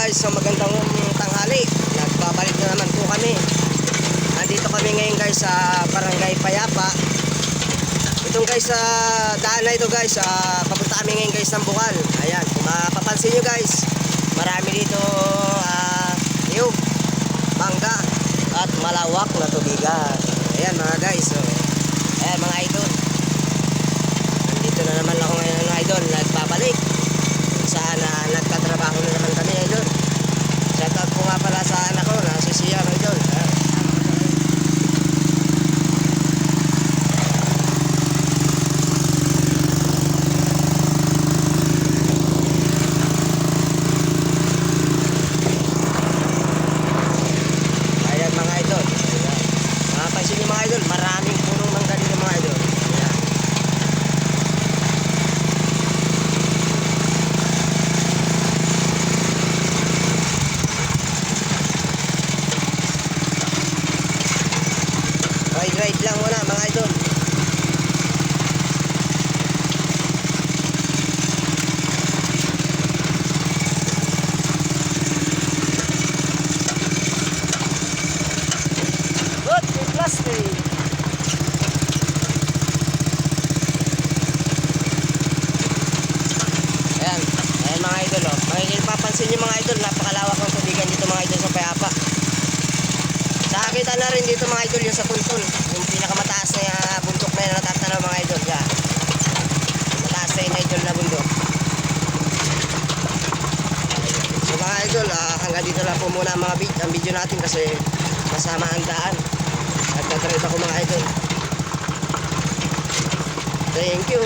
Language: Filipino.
guys, so magandang tanghali. Nagbabalik na naman po kami. Nandito kami ngayon guys sa Barangay Payapa. Itong guys sa daan na ito guys, papunta kami ngayon guys ng Bukal. Ayan, kung mapapansin nyo guys, marami dito niyog, mangga at malawak na tubigan. Ayan mga guys, so, ayan mga idol. Nandito na naman ako ngayon mga idol, nagbabalik. Saan nagtatrabaho na naman kami idol. Shoutout po nga pala sa anak ko na si Siya idol. Ayan mga idol. Mapapansin niyo mga idol, maraming punong mangga dito mga idol. Ayan. Ride lang muna mga idol. Good, may plastic. Ayan, ayan mga idol oh. Mapapansin nyo mga idol, napakalawak ng tubigan dito mga idol sa Payapa. Nakakita na rin dito mga idol yung sa Tuntun, yung pinakamataas na bundok na yun natatanaw mga idol. Yan, mataas na yung idol na bundok. So mga idol, hanggang dito lang po muna ang video natin kasi masama ang daan. Nagtatrade ako mga idol. Thank you.